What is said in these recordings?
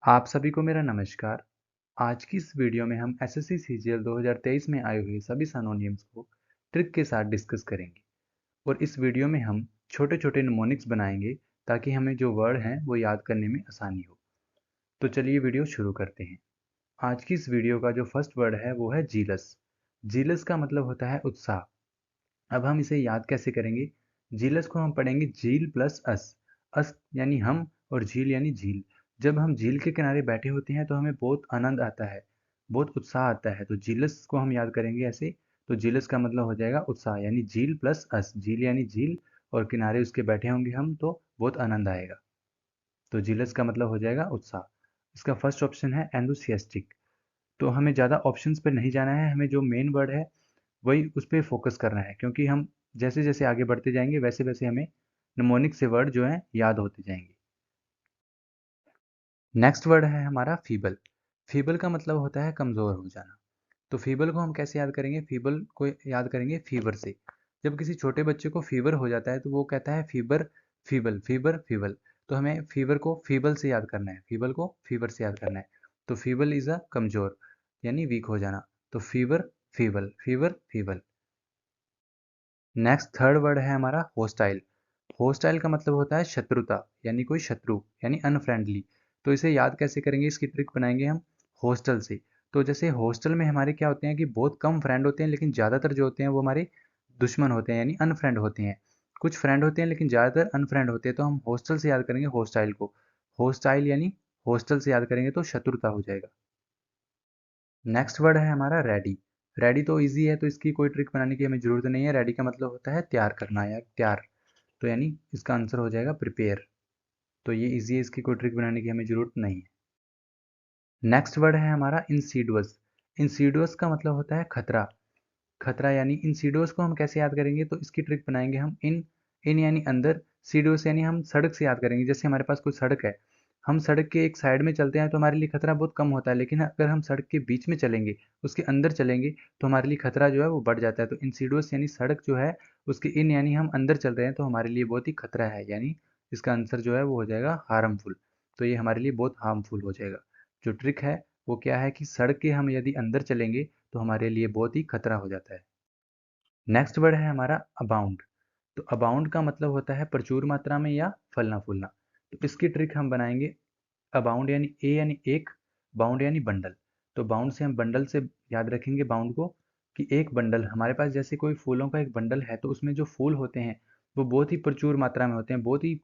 आप सभी को मेरा नमस्कार। आज की इस वीडियो में हम एसएससी सीजीएल 2023 में आए हुए सभी सिनोनिम्स को ट्रिक के साथ डिस्कस करेंगे और इस वीडियो में हम छोटे-छोटे निमोनिक्स बनाएंगे ताकि हमें जो वर्ड हैं वो याद करने में आसानी हो। तो चलिए वीडियो शुरू करते हैं। आज की इस वीडियो का जो फर्स्ट वर्ड है वो है जीलस। जीलस का मतलब होता है उत्साह। अब हम इसे याद कैसे करेंगे? जीलस को हम पढ़ेंगे झील प्लस अस। अस यानी हम और झील यानी झील। जब हम झील के किनारे बैठे होते हैं तो हमें बहुत आनंद आता है, बहुत उत्साह आता है। तो जीलस को हम याद करेंगे ऐसे। तो जीलस का मतलब हो जाएगा उत्साह यानी झील प्लस अस। झील यानी झील और किनारे उसके बैठे होंगे हम तो बहुत आनंद आएगा। तो जीलस का मतलब हो जाएगा उत्साह। इसका फर्स्ट ऑप्शन है एंथुसियास्टिक। तो हमें ज़्यादा ऑप्शंस पे नहीं जाना है, हमें जो मेन वर्ड है वही उस पे फोकस करना है, क्योंकि हम जैसे जैसे आगे बढ़ते जाएंगे वैसे वैसे हमें निमोनिक से वर्ड जो है याद होते जाएंगे। नेक्स्ट वर्ड है हमारा फीबल। फीबल का मतलब होता है कमज़ोर हो जाना। तो फीबल को हम कैसे याद करेंगे? फीबल को याद करेंगे फीवर से। जब किसी छोटे बच्चे को फीवर हो जाता है तो वो कहता है फीबर, फीबल, फीबर, फीबल। तो हमें फीवर को फीबल से याद करना है, फीबल को फीवर से याद करना है। तो फीबल इज़ अ कमज़ोर यानी वीक हो जाना। तो fever, feeble, fever, feeble. Next third word है हमारा होस्टाइल। होस्टाइल का मतलब होता है शत्रुता यानी कोई शत्रु यानी अनफ्रेंडली। तो इसे याद कैसे करेंगे? इसकी ट्रिक बनाएंगे हम हॉस्टल से। तो जैसे हॉस्टल में हमारे क्या होते हैं कि बहुत कम फ्रेंड होते हैं, लेकिन ज़्यादातर जो होते हैं वो हमारे दुश्मन होते हैं यानी अनफ्रेंड होते हैं। कुछ फ्रेंड होते हैं लेकिन ज़्यादातर अनफ्रेंड होते हैं, तो हम हॉस्टल से याद करेंगे हॉस्टाइल को। हॉस्टाइल यानी हॉस्टल से याद करेंगे तो शत्रुता हो जाएगा। नेक्स्ट वर्ड है हमारा रेडी। रेडी तो इजी है, तो इसकी कोई ट्रिक बनाने की हमें ज़रूरत नहीं है। रेडी का मतलब होता है तैयार करना या तैयार। तो यानी इसका आंसर हो जाएगा प्रिपेयर। तो ये इजी है, इसकी कोई ट्रिक बनाने की हमें ज़रूरत नहीं है। नेक्स्ट वर्ड है हमारा इंसीडुअस। इंसीडुअस का मतलब होता है खतरा। खतरा यानी इंसीडुअस को हम कैसे याद करेंगे? तो इसकी ट्रिक बनाएंगे हम इन। इन यानी अंदर, सीडुअस यानी हम सड़क से याद करेंगे। जैसे हमारे पास कोई सड़क है, हम सड़क के एक साइड में चलते हैं तो हमारे लिए खतरा बहुत कम होता है, लेकिन अगर हम सड़क के बीच में चलेंगे, उसके अंदर चलेंगे, तो हमारे लिए खतरा जो है वो बढ़ जाता है। तो इंसीडुअस यानी सड़क जो है उसके इन यानी हम अंदर चल रहे हैं तो हमारे लिए बहुत ही खतरा है, यानी इसका आंसर जो है वो हो जाएगा हार्मफुल। तो ये हमारे लिए बहुत हार्मफुल हो जाएगा। जो ट्रिक है वो क्या है कि सड़क के हम यदि अंदर चलेंगे तो हमारे लिए बहुत ही खतरा हो जाता है। नेक्स्ट वर्ड है हमारा अबाउंड। तो अबाउंड का मतलब होता है प्रचुर मात्रा में या फलना फूलना। तो इसकी ट्रिक हम बनाएंगे अबाउंड यानी ए यानी एक, बाउंड यानी बंडल। तो बाउंड से हम बंडल से याद रखेंगे बाउंड को, कि एक बंडल हमारे पास जैसे कोई फूलों का एक बंडल है तो उसमें जो फूल होते हैं वो बहुत ही प्रचुर मात्रा में होते हैं, बहुत ही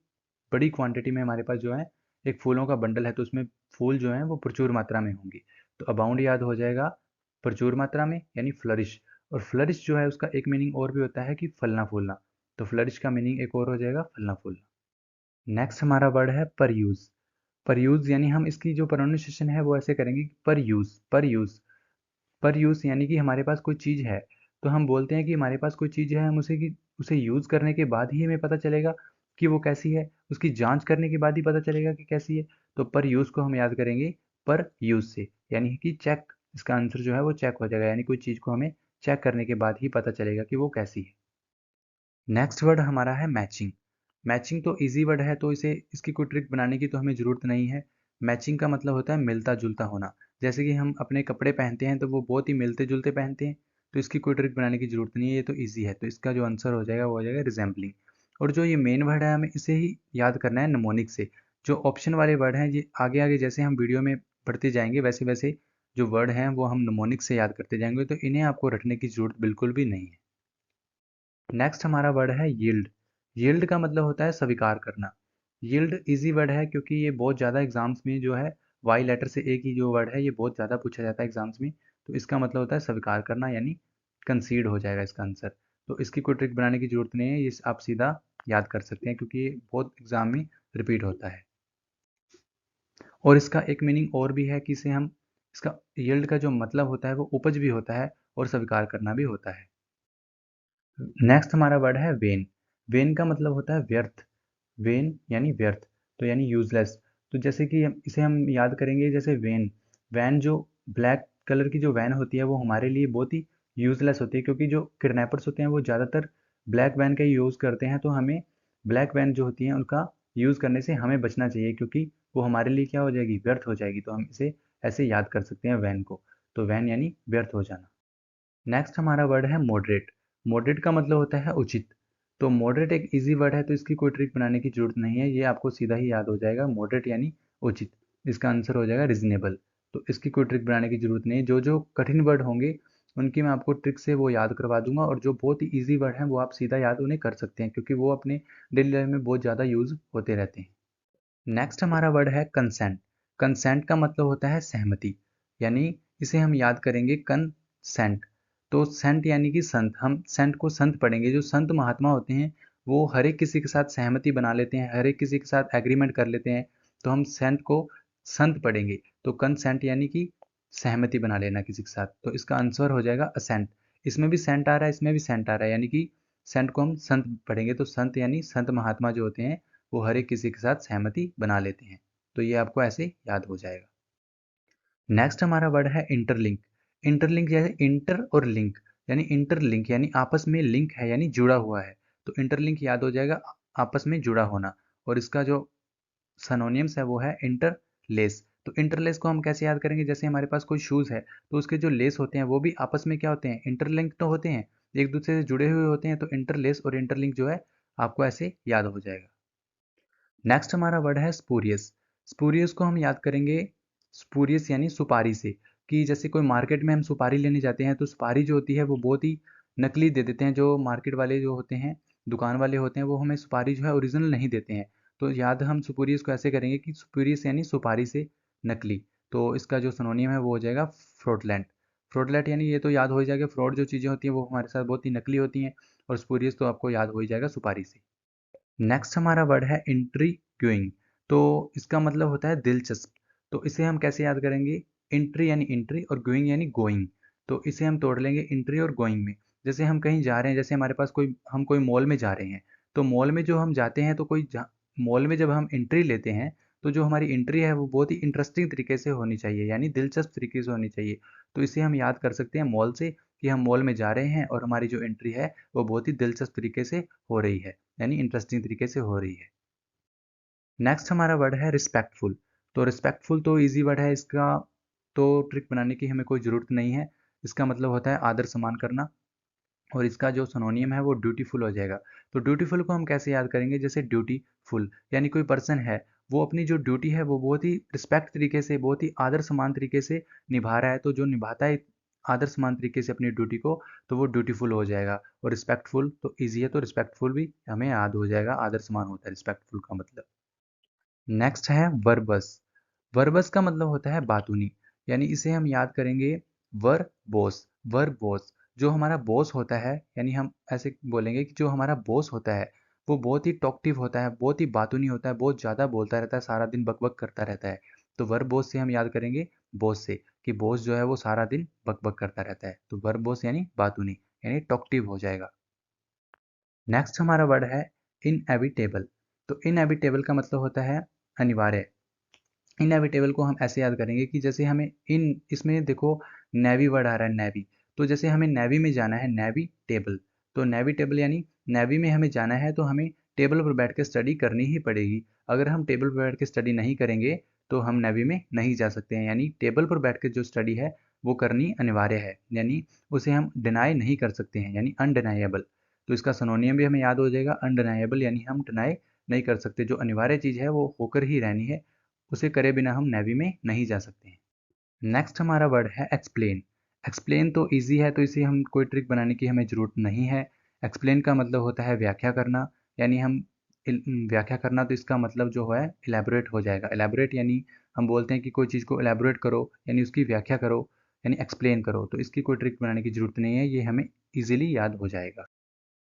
बड़ी क्वांटिटी में हमारे पास जो है एक फूलों का बंडल है, तो उसमें फूल जो हैं वो प्रचुर मात्रा में होंगे। तो अबाउंड याद हो जाएगा प्रचुर मात्रा में यानी फ्लरिश। और फ्लरिश जो है उसका एक मीनिंग और भी होता है कि फलना फूलना। तो फ्लरिश का मीनिंग एक और हो जाएगा फलना फूलना। नेक्स्ट हमारा वर्ड है पर यूज। पर यूज यानी हम इसकी जो प्रोनाउंसिएशन है वो ऐसे करेंगे कि पर यूज, पर यूज। पर यूज यानी कि हमारे पास कोई चीज़ है, तो हम बोलते हैं कि हमारे पास कोई चीज़ है, हम उसे यूज़ करने के बाद ही हमें पता चलेगा कि वो कैसी है, उसकी जांच करने के बाद ही पता चलेगा कि कैसी है। तो पर यूज़ को हम याद करेंगे पर यूज़ से, यानी कि चेक। इसका आंसर जो है वो चेक हो जाएगा, यानी कोई चीज़ को हमें चेक करने के बाद ही पता चलेगा कि वो कैसी है। नेक्स्ट वर्ड हमारा है मैचिंग। मैचिंग तो इजी वर्ड है, तो इसे इसकी कोई ट्रिक बनाने की तो हमें ज़रूरत नहीं है। मैचिंग का मतलब होता है मिलता जुलता होना। जैसे कि हम अपने कपड़े पहनते हैं तो वो बहुत ही मिलते जुलते पहनते हैं, तो इसकी कोई ट्रिक बनाने की ज़रूरत नहीं है, ये तो ईजी है। तो इसका जो आंसर हो जाएगा वो हो जाएगा रिजेंबलिंग। और जो ये मेन वर्ड है हमें इसे ही याद करना है निमोनिक से। जो ऑप्शन वाले वर्ड हैं ये आगे आगे जैसे हम वीडियो में पढ़ते जाएंगे वैसे वैसे जो वर्ड हैं वो हम निमोनिक से याद करते जाएंगे, तो इन्हें आपको रटने की ज़रूरत बिल्कुल भी नहीं है। नेक्स्ट हमारा वर्ड है यील्ड। यील्ड का मतलब होता है स्वीकार करना। यील्ड इजी वर्ड है क्योंकि ये बहुत ज़्यादा एग्जाम्स में जो है वाई लेटर से एक ही जो वर्ड है ये बहुत ज़्यादा पूछा जाता है एग्जाम्स में। तो इसका मतलब होता है स्वीकार करना यानी कंसीड हो जाएगा इसका आंसर। तो इसकी कोई ट्रिक बनाने की जरूरत नहीं है, ये आप सीधा याद कर सकते हैं क्योंकि ये बहुत एग्जाम में रिपीट होता है। और इसका एक मीनिंग और भी है कि इसे हम इसका यील्ड का जो मतलब होता है वो उपज भी होता है और स्वीकार करना भी होता है। नेक्स्ट हमारा वर्ड है वेन। वेन का मतलब होता है व्यर्थ। वेन यानी व्यर्थ, तो यानी यूजलेस। तो जैसे कि इसे हम याद करेंगे जैसे वैन। वैन जो ब्लैक कलर की जो वैन होती है वो हमारे लिए बहुत ही यूजलेस होती है, क्योंकि जो किडनैपर्स होते हैं वो ज़्यादातर ब्लैक वैन का यूज़ करते हैं। तो हमें ब्लैक वैन जो होती हैं उनका यूज़ करने से हमें बचना चाहिए, क्योंकि वो हमारे लिए क्या हो जाएगी, व्यर्थ हो जाएगी। तो हम इसे ऐसे याद कर सकते हैं वैन को। तो वैन यानी व्यर्थ हो जाना। नेक्स्ट हमारा वर्ड है मॉडरेट। मॉडरेट का मतलब होता है उचित। तो मॉडरेट एक इजी वर्ड है, तो इसकी कोई ट्रिक बनाने की जरूरत नहीं है, ये आपको सीधा ही याद हो जाएगा। मॉडरेट यानी उचित। इसका आंसर हो जाएगा रीजनेबल। तो इसकी कोई ट्रिक बनाने की जरूरत नहीं है। जो जो कठिन वर्ड होंगे उनकी मैं आपको ट्रिक से वो याद करवा दूंगा, और जो बहुत ही ईजी वर्ड हैं वो आप सीधा याद उन्हें कर सकते हैं, क्योंकि वो अपने डेली लाइफ में बहुत ज़्यादा यूज होते रहते हैं। नेक्स्ट हमारा वर्ड है कंसेंट। कंसेंट का मतलब होता है सहमति, यानी इसे हम याद करेंगे कंसेंट। तो सेंट यानी कि संत। हम सेंट को संत पढ़ेंगे। जो संत महात्मा होते हैं वो हर एक किसी के साथ सहमति बना लेते हैं, हर एक किसी के साथ एग्रीमेंट कर लेते हैं। तो हम सेंट को संत पढ़ेंगे। तो कंसेंट यानी कि सहमति बना लेना किसी के साथ। तो इसका आंसर हो जाएगा असेंट। इसमें भी सेंट आ रहा है, इसमें भी सेंट आ रहा है, यानी कि सेंट को हम संत पढ़ेंगे। तो संत यानी संत महात्मा जो होते हैं वो हर एक किसी के साथ सहमति बना लेते हैं। तो ये आपको ऐसे याद हो जाएगा। नेक्स्ट हमारा वर्ड है इंटरलिंक। इंटरलिंक जैसे इंटर और लिंक, यानी इंटरलिंक यानी आपस में लिंक है, यानी जुड़ा हुआ है। तो इंटरलिंक याद हो जाएगा आपस में जुड़ा होना। और इसका जो सनोनियम्स है वो है इंटरलेस। तो इंटरलेस को हम कैसे याद करेंगे, जैसे हमारे पास कोई शूज़ है तो उसके जो लेस होते हैं वो भी आपस में क्या होते हैं, इंटरलिंक तो होते हैं, एक दूसरे से जुड़े हुए होते हैं। तो इंटरलेस और इंटरलिंक जो है आपको ऐसे याद हो जाएगा। नेक्स्ट हमारा वर्ड है स्पूरियस। स्पूरियस को हम याद करेंगे स्पूरियस यानी सुपारी से, कि जैसे कोई मार्केट में हम सुपारी लेने जाते हैं तो सुपारी जो होती है वो बहुत ही नकली दे देते हैं। जो मार्केट वाले जो होते हैं, दुकान वाले होते हैं, वो हमें सुपारी जो है ओरिजिनल नहीं देते हैं। तो याद हम स्पूरियस को ऐसे करेंगे कि स्पूरियस यानी सुपारी से नकली। तो इसका जो सिनोनियम है वो हो जाएगा फ्रॉडलेंट। फ्रॉडलेंट यानी ये तो याद हो ही जाएगा, फ्रॉड जो चीज़ें होती हैं वो हमारे साथ बहुत ही नकली होती हैं। और स्पूरियस तो आपको याद हो ही जाएगा सुपारी से। नेक्स्ट हमारा वर्ड है इंट्रीग्यूइंग। तो इसका मतलब होता है दिलचस्प। तो इसे हम कैसे याद करेंगे, इंट्री यानी इंट्री और गोइंग यानी गोइंग। तो इसे हम तोड़ लेंगे इंट्री और गोइंग में। जैसे हम कहीं जा रहे हैं, जैसे हमारे पास कोई हम कोई मॉल में जा रहे हैं, तो मॉल में जो हम जाते हैं तो मॉल में जब हम एंट्री लेते हैं तो जो हमारी एंट्री है वो बहुत ही इंटरेस्टिंग तरीके से होनी चाहिए, यानी दिलचस्प तरीके से होनी चाहिए। तो इसे हम याद कर सकते हैं मॉल से, कि हम मॉल में जा रहे हैं और हमारी जो एंट्री है वो बहुत ही दिलचस्प तरीके से हो रही है, यानी इंटरेस्टिंग तरीके से हो रही है। नेक्स्ट हमारा वर्ड है रिस्पेक्टफुल। तो रिस्पेक्टफुल तो इजी वर्ड है, इसका तो ट्रिक बनाने की हमें कोई ज़रूरत नहीं है। इसका मतलब होता है आदर सम्मान करना। और इसका जो सिनोनियम है वो ड्यूटीफुल हो जाएगा। तो ड्यूटीफुल को हम कैसे याद करेंगे, जैसे ड्यूटीफुल यानी कोई पर्सन है वो अपनी जो ड्यूटी है वो बहुत ही रिस्पेक्ट तरीके से, बहुत ही आदर समान तरीके से निभा रहा है। तो जो निभाता है आदर समान तरीके से अपनी ड्यूटी को, तो वो ड्यूटीफुल हो जाएगा। और रिस्पेक्टफुल तो ईजी है, तो रिस्पेक्टफुल भी हमें याद हो जाएगा, आदर समान होता है रिस्पेक्टफुल का मतलब। नेक्स्ट है वर्बस। वर्बस का मतलब होता है बातूनी, यानी इसे हम याद करेंगे वर बॉस। वर बॉस जो हमारा बॉस होता है, यानी हम ऐसे बोलेंगे कि जो हमारा बॉस होता है वो बहुत ही टॉकटिव होता है, बहुत ही बातूनी होता है, बहुत ज़्यादा बोलता रहता है, सारा दिन बक बक करता रहता है। तो वर बॉस से हम याद करेंगे बॉस से, कि बॉस जो है वो सारा दिन बक बक करता रहता है। तो वर बॉस यानी बातूनी, यानी टॉकटिव हो जाएगा। नेक्स्ट हमारा वर्ड है इनएविटेबल। तो इनएविटेबल का मतलब होता है अनिवार्य। इनएविटेबल को हम ऐसे याद करेंगे कि जैसे हमें इन इसमें देखो नेवी वर्ड आ रहा है, नेवी। तो जैसे हमें नेवी में जाना है, नेवी टेबल। तो नेवी टेबल यानी नेवी में हमें जाना है, तो हमें टेबल पर बैठ के स्टडी करनी ही पड़ेगी। अगर हम टेबल पर बैठ के स्टडी नहीं करेंगे तो हम नेवी में नहीं जा सकते हैं। यानी टेबल पर बैठ के जो स्टडी है वो करनी अनिवार्य है, यानी उसे हम डिनाई नहीं कर सकते हैं, यानी अनडिनाइएबल। तो इसका सिनोनियम भी हमें याद हो जाएगा, अनडिनाइएबल यानी हम डिनाई नहीं कर सकते। जो अनिवार्य चीज़ है वो होकर ही रहनी है, उसे करे बिना हम नेवी में नहीं जा सकते हैं। नेक्स्ट हमारा वर्ड है एक्सप्लेन। एक्सप्लेन तो इजी है, तो इसे हम कोई ट्रिक बनाने की हमें ज़रूरत नहीं है। एक्सप्लेन का मतलब होता है व्याख्या करना, यानी हम व्याख्या करना। तो इसका मतलब जो है इलेबोरेट हो जाएगा। इलेबोरेट यानी हम बोलते हैं कि कोई चीज़ को इलेबोरेट करो, यानी उसकी व्याख्या करो, यानी एक्सप्लेन करो। तो इसकी कोई ट्रिक बनाने की ज़रूरत नहीं है, ये हमें ईजिली याद हो जाएगा।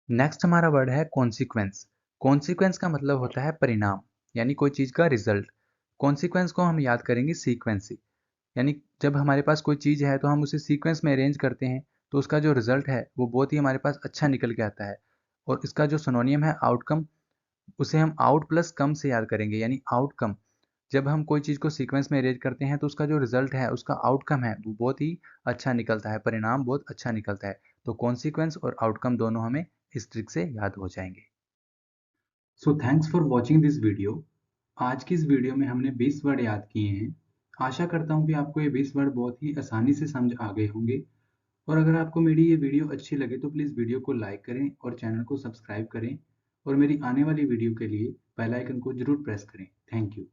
नेक्स्ट हमारा वर्ड है कॉन्सिक्वेंस। कॉन्सिक्वेंस का मतलब होता है परिणाम, यानी कोई चीज़ का रिजल्ट। कॉन्सिक्वेंस को हम याद करेंगे सीक्वेंस से, यानी जब हमारे पास कोई चीज़ है तो हम उसे सीक्वेंस में अरेंज करते हैं तो उसका जो रिजल्ट है वो बहुत ही हमारे पास अच्छा निकल के आता है। और इसका जो सिनोनियम है आउटकम, उसे हम आउट प्लस कम से याद करेंगे, यानी आउटकम। जब हम कोई चीज़ को सीक्वेंस में अरेंज करते हैं तो उसका जो रिजल्ट है, उसका आउटकम है, वो बहुत ही अच्छा निकलता है, परिणाम बहुत अच्छा निकलता है। तो कॉन्सिक्वेंस और आउटकम दोनों हमें इस ट्रिक से याद हो जाएंगे। So thanks for watching this video. आज की इस वीडियो में हमने 20 वर्ड याद किए हैं। आशा करता हूँ कि आपको ये 20 वर्ड बहुत ही आसानी से समझ आ गए होंगे। और अगर आपको मेरी ये वीडियो अच्छी लगे तो प्लीज़ वीडियो को लाइक करें और चैनल को सब्सक्राइब करें और मेरी आने वाली वीडियो के लिए बेल आइकन को ज़रूर प्रेस करें। Thank you.